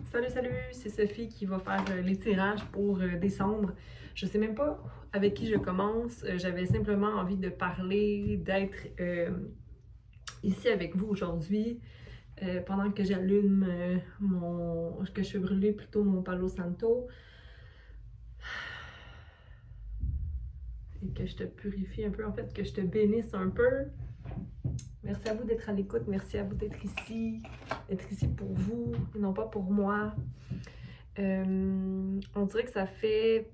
Salut, salut, c'est Sophie qui va faire les tirages pour décembre. Je sais même pas avec qui je commence. J'avais simplement envie de parler, d'être ici avec vous aujourd'hui pendant que j'allume que je fais brûler plutôt mon Palo Santo et que je te purifie un peu, en fait, que je te bénisse un peu. Merci à vous d'être à l'écoute, merci à vous d'être ici pour vous et non pas pour moi. On dirait que ça fait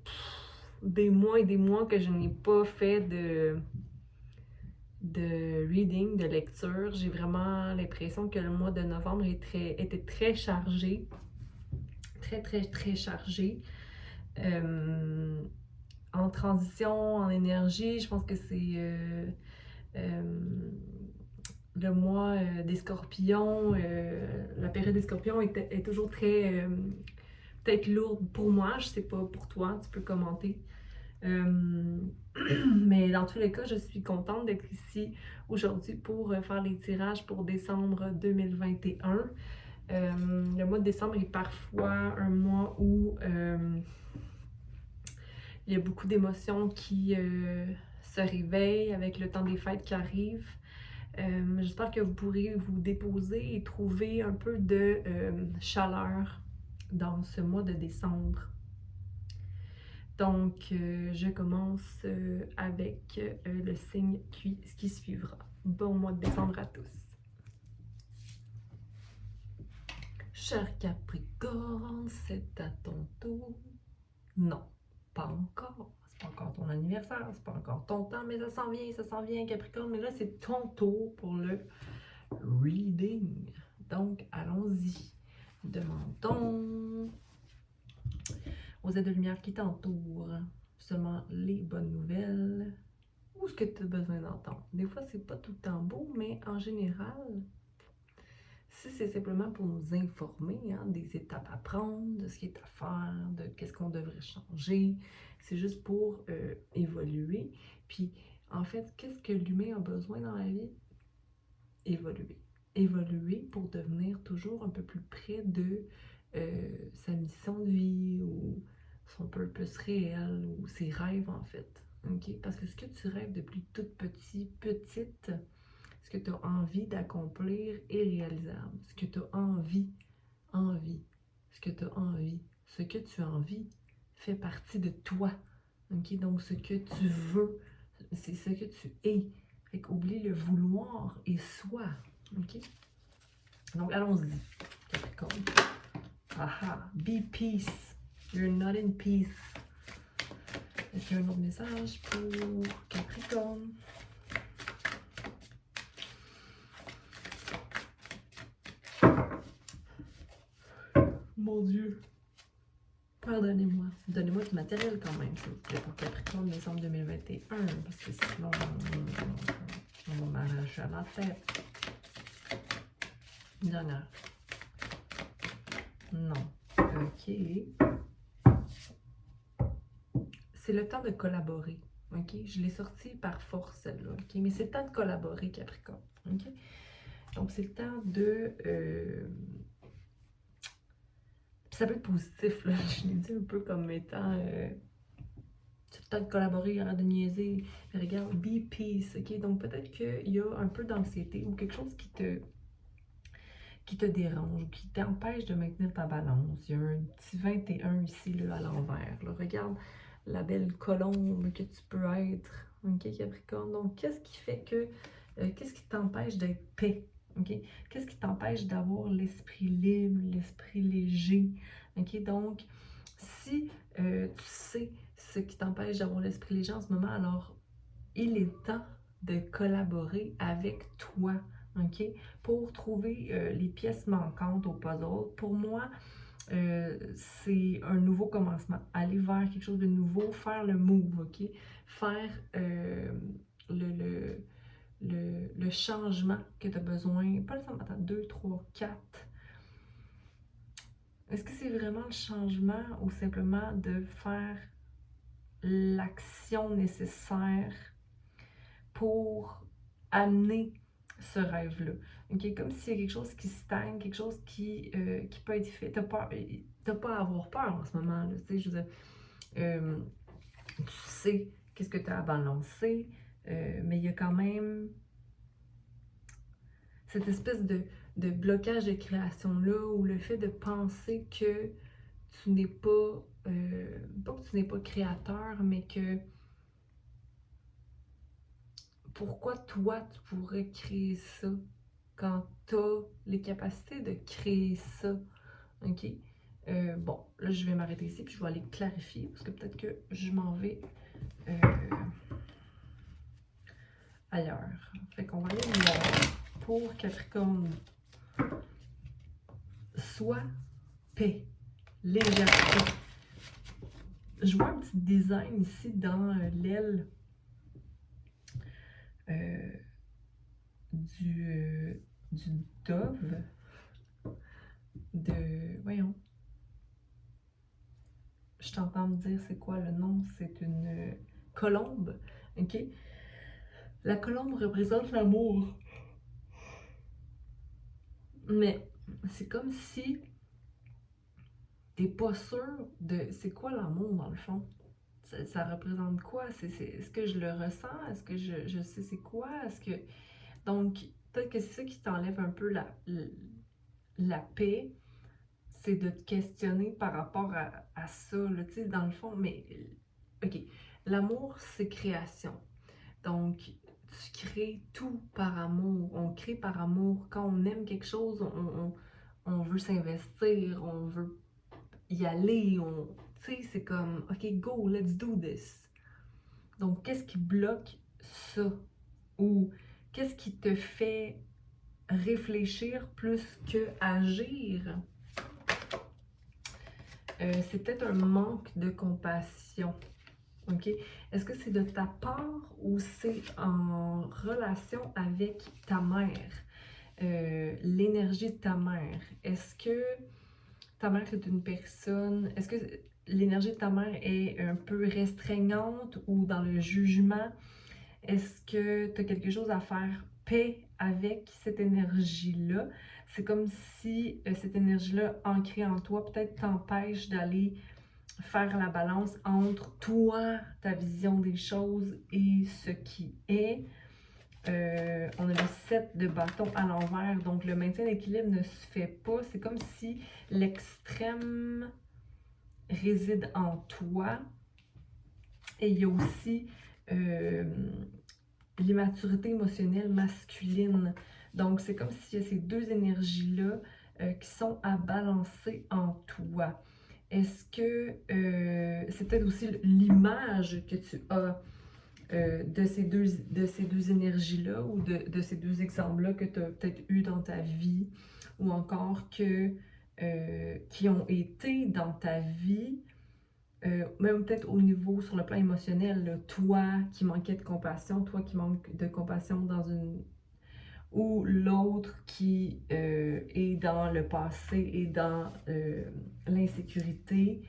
des mois et des mois que je n'ai pas fait de reading, de lecture. J'ai vraiment l'impression que le mois de novembre était très chargé. Très, très, très chargé. En transition, en énergie, je pense que c'est le mois des scorpions. La période des scorpions est toujours très peut-être lourde pour moi, je sais pas pour toi, tu peux commenter. Euh, mais dans tous les cas, je suis contente d'être ici aujourd'hui pour faire les tirages pour décembre 2021. Le mois de décembre est parfois un mois où il y a beaucoup d'émotions qui se réveillent avec le temps des fêtes qui arrive. J'espère que vous pourrez vous déposer et trouver un peu de chaleur dans ce mois de décembre. Donc, je commence avec le signe qui suivra. Bon mois de décembre à tous. Cher Capricorne, c'est à ton tour. Non, pas encore. C'est pas encore ton anniversaire, c'est pas encore ton temps, mais ça s'en vient, Capricorne. Mais là, c'est ton tour pour le reading. Donc, allons-y. Demandons aux aides de lumière qui t'entourent seulement les bonnes nouvelles ou ce que tu as besoin d'entendre. Des fois, c'est pas tout le temps beau, mais en général, si c'est simplement pour nous informer des étapes à prendre, de ce qui est à faire, de qu'est-ce qu'on devrait changer, c'est juste pour évoluer. Puis, en fait, qu'est-ce que l'humain a besoin dans la vie? Évoluer. Évoluer pour devenir toujours un peu plus près de sa mission de vie ou son purpose réel ou ses rêves en fait. Okay? Parce que ce que tu rêves depuis toute petite, ce que tu as envie d'accomplir est réalisable. Ce que tu as envie, ce que tu as envie, ce que tu as envie fait partie de toi. Okay? Donc ce que tu veux, c'est ce que tu es. Fait qu'oublie le vouloir et sois. OK? Donc, allons-y, Capricorne. Aha, be peace. You're not in peace. Est-ce qu'il y a un autre message pour Capricorne? Mon Dieu. Pardonnez-moi. Donnez-moi du matériel quand même, s'il vous plaît, pour Capricorne décembre 2021, parce que sinon, on va m'arracher à la tête. Une dernière. Non. OK. C'est le temps de collaborer. OK? Je l'ai sorti par force, celle-là. OK? Mais c'est le temps de collaborer, Capricorne. OK? Donc, c'est le temps de... ça peut être positif, là. Je l'ai dit un peu comme étant... c'est le temps de collaborer, arrête de niaiser. Mais regarde, be peace. OK? Donc, peut-être qu'il y a un peu d'anxiété ou quelque chose qui te dérange ou qui t'empêche de maintenir ta balance. Il y a un petit 21 ici, là, à l'envers. Là. Regarde la belle colombe que tu peux être, OK, Capricorne? Donc, qu'est-ce qui fait que... qu'est-ce qui t'empêche d'être paix? OK? Qu'est-ce qui t'empêche d'avoir l'esprit libre, l'esprit léger? OK? Donc, si tu sais ce qui t'empêche d'avoir l'esprit léger en ce moment, alors il est temps de collaborer avec toi, OK? Pour trouver les pièces manquantes au puzzle. Pour moi, c'est un nouveau commencement. Aller vers quelque chose de nouveau, faire le move, OK? Faire le changement que tu as besoin. Pas le temps, attends, 2, 3, 4. Est-ce que c'est vraiment le changement ou simplement de faire l'action nécessaire pour amener ce rêve-là. OK? Comme s'il y a quelque chose qui stagne, quelque chose qui peut être fait. T'as pas à avoir peur en ce moment, là. Tu sais, je veux dire, tu sais qu'est-ce que tu as à balancer, mais il y a quand même cette espèce de blocage de création-là, ou le fait de penser que tu n'es pas, pas que tu n'es pas créateur, mais que pourquoi toi tu pourrais créer ça quand tu as les capacités de créer ça, ok? Bon, là je vais m'arrêter ici puis je vais aller clarifier parce que peut-être que je m'en vais ailleurs. Fait qu'on va aller voir pour Capricorne. Soit paix, légèreté. Je vois un petit design ici dans l'aile du dove, voyons, je t'entends me dire c'est quoi le nom, c'est une colombe, ok? La colombe représente l'amour, mais c'est comme si t'es pas sûr de c'est quoi l'amour dans le fond. Ça représente quoi? Est-ce que je le ressens? Est-ce que je sais c'est quoi? Est-ce que... Donc, peut-être que c'est ça qui t'enlève un peu la paix, c'est de te questionner par rapport à ça, là, tu sais, dans le fond, mais, ok, l'amour, c'est création. Donc, tu crées tout par amour, on crée par amour. Quand on aime quelque chose, on veut s'investir, on veut y aller, tu sais, c'est comme, ok, go, let's do this. Donc, qu'est-ce qui bloque ça? Ou qu'est-ce qui te fait réfléchir plus que agir? C'est peut-être un manque de compassion. OK? Est-ce que c'est de ta part ou c'est en relation avec ta mère? L'énergie de ta mère. Est-ce que ta mère est une personne... Est-ce que l'énergie de ta mère est un peu restreignante ou dans le jugement? Est-ce que tu as quelque chose à faire paix avec cette énergie-là? C'est comme si cette énergie-là ancrée en toi peut-être t'empêche d'aller faire la balance entre toi, ta vision des choses et ce qui est. On a le 7 de bâton à l'envers, donc le maintien d'équilibre ne se fait pas. C'est comme si l'extrême réside en toi. Et il y a aussi l'immaturité émotionnelle masculine. Donc, c'est comme s'il y a ces deux énergies-là qui sont à balancer en toi. Est-ce que c'est peut-être aussi l'image que tu as de ces deux énergies-là ou de ces deux exemples-là que tu as peut-être eu dans ta vie ou encore qui ont été dans ta vie, même peut-être au niveau sur le plan émotionnel, là, toi qui manquais de compassion, toi qui manques de compassion dans une... ou l'autre qui est dans le passé et dans l'insécurité.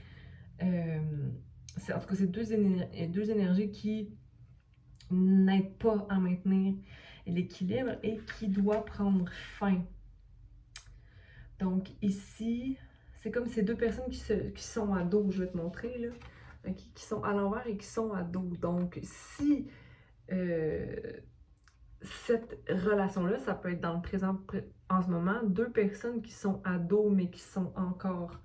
En tout cas, c'est deux énergies qui n'aident pas à maintenir l'équilibre et qui doit prendre fin. Donc ici, c'est comme ces deux personnes qui sont à dos, je vais te montrer, là, qui sont à l'envers et qui sont à dos. Donc si cette relation-là, ça peut être dans le présent, en ce moment, deux personnes qui sont à dos mais qui sont encore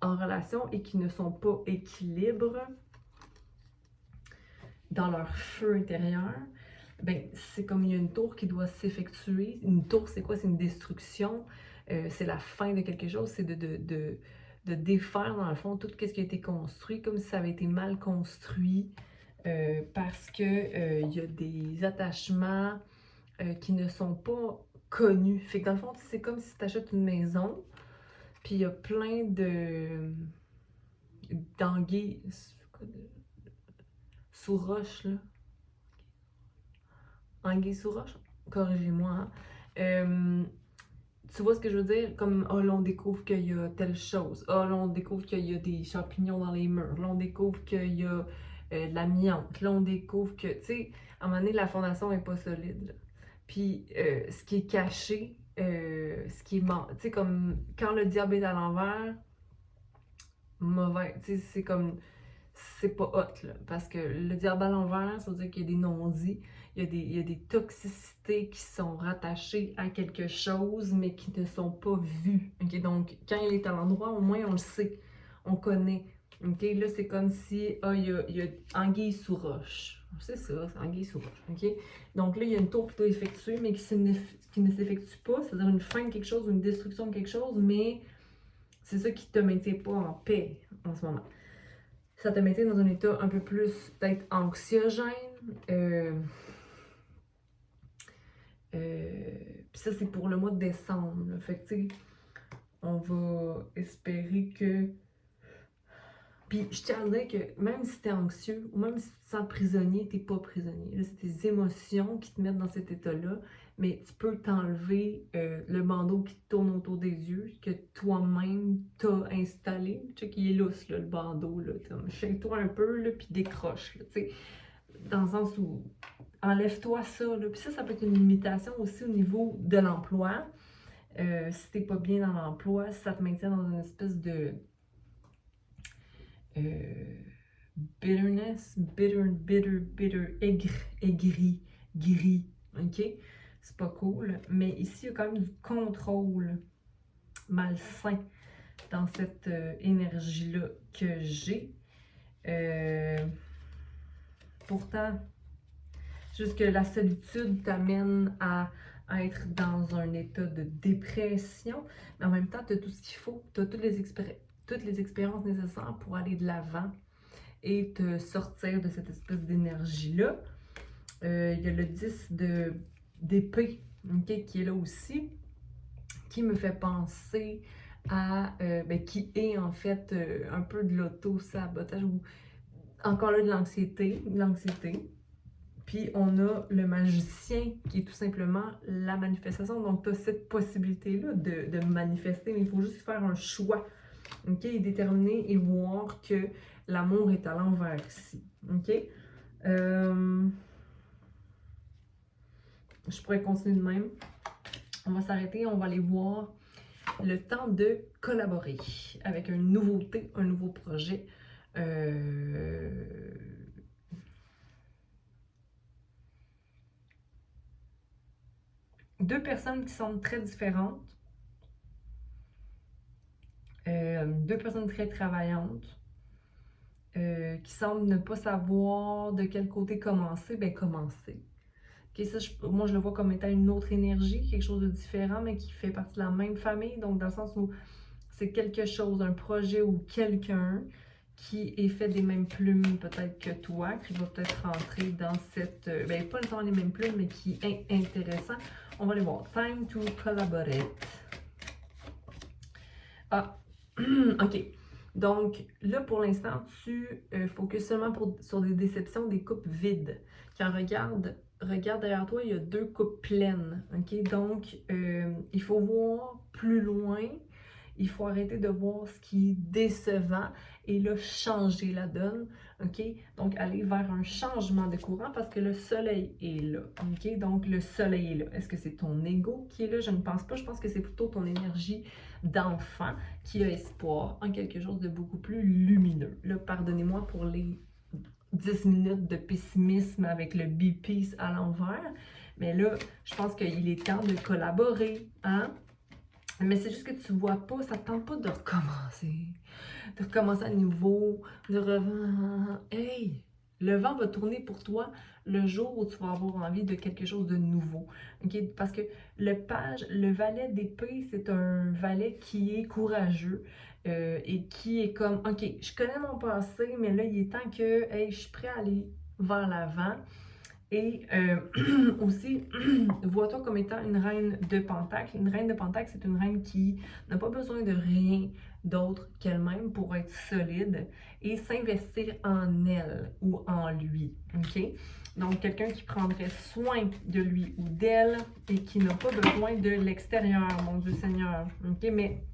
en relation et qui ne sont pas équilibres dans leur feu intérieur, ben c'est comme il y a une tour qui doit s'effectuer. Une tour, c'est quoi? C'est une destruction, c'est la fin de quelque chose, c'est de défaire dans le fond tout ce qui a été construit, comme si ça avait été mal construit, parce que il y a des attachements qui ne sont pas connus. Fait que dans le fond, c'est comme si tu achètes une maison, puis il y a plein d'anguilles sous roche, là. Anguille sous roche? Corrigez-moi, hein. Tu vois ce que je veux dire? Comme, oh là, on découvre qu'il y a telle chose. Oh là, on découvre qu'il y a des champignons dans les murs. Là, on découvre qu'il y a de l'amiante. Là, on découvre que, tu sais, à un moment donné, la fondation n'est pas solide, là. Puis ce qui est caché, ce qui est tu sais, comme quand le diable est à l'envers, mauvais, tu sais, c'est comme, c'est pas hot, là, parce que le diable à l'envers, ça veut dire qu'il y a des non-dits, il y a des toxicités qui sont rattachées à quelque chose, mais qui ne sont pas vues, ok? Donc, quand il est à l'endroit, au moins, on le sait, on connaît, ok? Là, c'est comme si, il y a anguille sous roche. C'est ça, c'est anguille sous roche, ok? Donc là, il y a une tour plutôt effectuée, mais qui ne s'effectue pas, c'est-à-dire une fin de quelque chose ou une destruction de quelque chose, mais c'est ça qui te maintient pas en paix en ce moment. Ça te maintient dans un état un peu plus peut-être anxiogène. Puis ça, c'est pour le mois de décembre. Là. Fait que, tu sais, on va espérer que. Puis je tiens à dire que même si t'es anxieux ou même si tu te sens prisonnier, t'es pas prisonnier. Là, c'est tes émotions qui te mettent dans cet état-là, mais tu peux t'enlever le bandeau qui te tourne autour des yeux, que toi-même t'as installé. Tu sais qu'il est lousse, là, le bandeau. Shake-toi un peu, là, puis décroche. Là, tu sais, dans le sens où enlève-toi ça. Là. Puis ça peut être une limitation aussi au niveau de l'emploi. Si t'es pas bien dans l'emploi, si ça te maintient dans une espèce de bitterness, aigri, gris, ok? C'est pas cool, mais ici, il y a quand même du contrôle malsain dans cette énergie-là que j'ai. Pourtant, juste que la solitude t'amène à être dans un état de dépression, mais en même temps, tu as tout ce qu'il faut, tu as toutes les expériences nécessaires pour aller de l'avant et te sortir de cette espèce d'énergie-là. Il y a le 10 d'épée, okay, qui est là aussi, qui me fait penser à, qui est en fait un peu de l'auto-sabotage ou encore là de l'anxiété. Puis on a le magicien qui est tout simplement la manifestation. Donc tu as cette possibilité-là de manifester, mais il faut juste faire un choix. OK? Et déterminer et voir que l'amour est à l'envers ici. OK? Je pourrais continuer de même. On va s'arrêter, on va aller voir le temps de collaborer avec une nouveauté, un nouveau projet. Deux personnes qui sont très différentes. Deux personnes très travaillantes. Qui semblent ne pas savoir de quel côté commencer. Ben, commencer. Okay, ça, moi, je le vois comme étant une autre énergie, quelque chose de différent, mais qui fait partie de la même famille. Donc, dans le sens où c'est quelque chose, un projet ou quelqu'un qui est fait des mêmes plumes peut-être que toi, qui va peut-être rentrer dans cette... ben, pas nécessairement les mêmes plumes, mais qui est intéressant. On va aller voir. Time to collaborate. Ah, OK. Donc, là, pour l'instant, tu focuses seulement sur des déceptions, des coupes vides. Quand regarde derrière toi, il y a deux coupes pleines. OK? Donc, il faut voir plus loin. Il faut arrêter de voir ce qui est décevant et là, changer la donne. OK? Donc, aller vers un changement de courant parce que le soleil est là. OK? Donc, le soleil est là. Est-ce que c'est ton ego qui est là? Je ne pense pas. Je pense que c'est plutôt ton énergie d'enfant qui a espoir en quelque chose de beaucoup plus lumineux. Là, pardonnez-moi pour les 10 minutes de pessimisme avec le B-Peace à l'envers, mais là, je pense qu'il est temps de collaborer, hein? Mais c'est juste que tu vois pas, ça te tente pas de recommencer à nouveau, de revenir. Hey! Le vent va tourner pour toi le jour où tu vas avoir envie de quelque chose de nouveau. Okay? Parce que le valet d'épée, c'est un valet qui est courageux et qui est comme, OK, je connais mon passé, mais là, il est temps que, hey, je suis prêt à aller vers l'avant. Et aussi, vois-toi comme étant une reine de Pentacle. Une reine de Pentacle, c'est une reine qui n'a pas besoin de rien d'autre qu'elle-même pour être solide et s'investir en elle ou en lui. OK? Donc, quelqu'un qui prendrait soin de lui ou d'elle et qui n'a pas besoin de l'extérieur, mon Dieu Seigneur. OK? Mais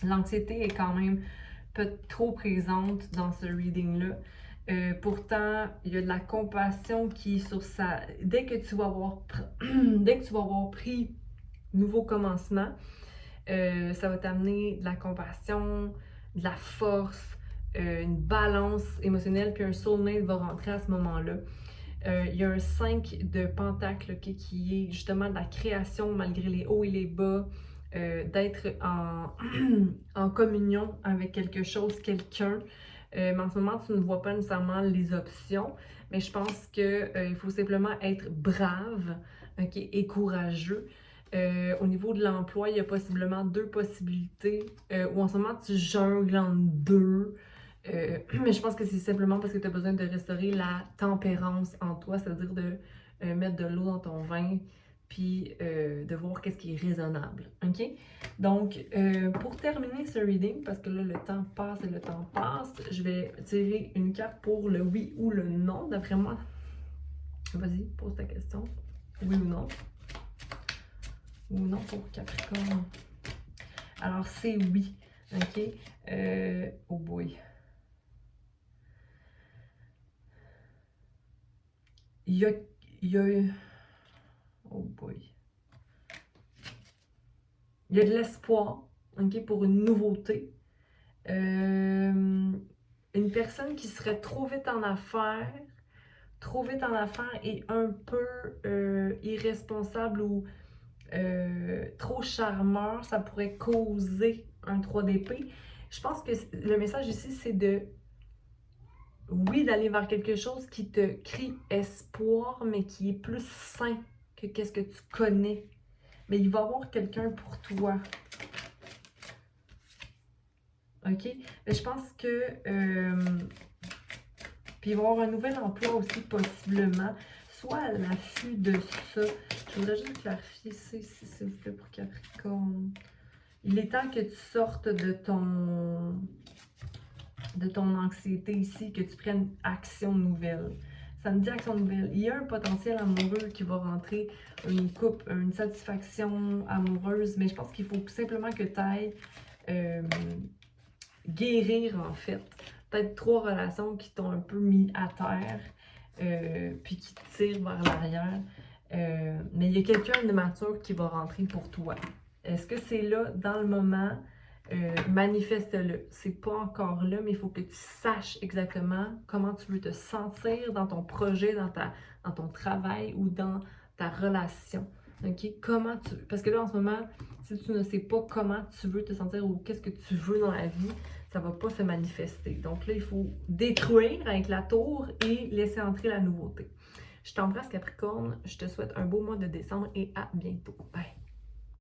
l'anxiété est quand même peut-être trop présente dans ce reading-là. Pourtant, il y a de la compassion qui est sur ça. Dès que tu vas avoir pris nouveau commencement, ça va t'amener de la compassion, de la force, une balance émotionnelle, puis un soulmate va rentrer à ce moment-là. Il y a un 5 de pentacle qui est justement de la création malgré les hauts et les bas, d'être en communion avec quelque chose, quelqu'un. Mais en ce moment, tu ne vois pas nécessairement les options, mais je pense qu'il faut simplement être brave, okay, et courageux. Au niveau de l'emploi, il y a possiblement 2 possibilités, où en ce moment tu jongles en 2. Mais je pense que c'est simplement parce que tu as besoin de restaurer la tempérance en toi, c'est-à-dire de mettre de l'eau dans ton vin, puis de voir qu'est-ce qui est raisonnable. OK? Donc, pour terminer ce reading, parce que là, le temps passe et le temps passe, je vais tirer une carte pour le oui ou le non, d'après moi. Vas-y, pose ta question. Oui ou non? Ou non pour Capricorne. Alors, c'est oui. OK? Oh boy. Il y a... Oh boy. Il y a de l'espoir, OK, pour une nouveauté. Une personne qui serait trop vite en affaires et un peu irresponsable ou trop charmeur, ça pourrait causer un 3 d'épée. Je pense que le message ici, c'est de, oui, d'aller vers quelque chose qui te crie espoir, mais qui est plus sain que qu'est-ce que tu connais. Mais il va y avoir quelqu'un pour toi. OK? Mais je pense que... puis il va y avoir un nouvel emploi aussi, possiblement. Soit à l'affût de ça. Je voudrais juste clarifier ça ici, s'il vous plaît, pour Capricorne. Il est temps que tu sortes de ton anxiété ici, que tu prennes action nouvelle. Ça me dit action nouvelle. Il y a un potentiel amoureux qui va rentrer, une coupe, une satisfaction amoureuse, mais je pense qu'il faut simplement que tu ailles guérir, en fait. Peut-être 3 relations qui t'ont un peu mis à terre, puis qui te tirent vers l'arrière. Mais il y a quelqu'un de mature qui va rentrer pour toi. Est-ce que c'est là, dans le moment? Manifeste-le. C'est pas encore là, mais il faut que tu saches exactement comment tu veux te sentir dans ton projet, dans ton travail ou dans ta relation. OK? Parce que là, en ce moment, si tu ne sais pas comment tu veux te sentir ou qu'est-ce que tu veux dans la vie, ça va pas se manifester. Donc là, il faut détruire avec la tour et laisser entrer la nouveauté. Je t'embrasse, Capricorne. Je te souhaite un beau mois de décembre et à bientôt. Bye!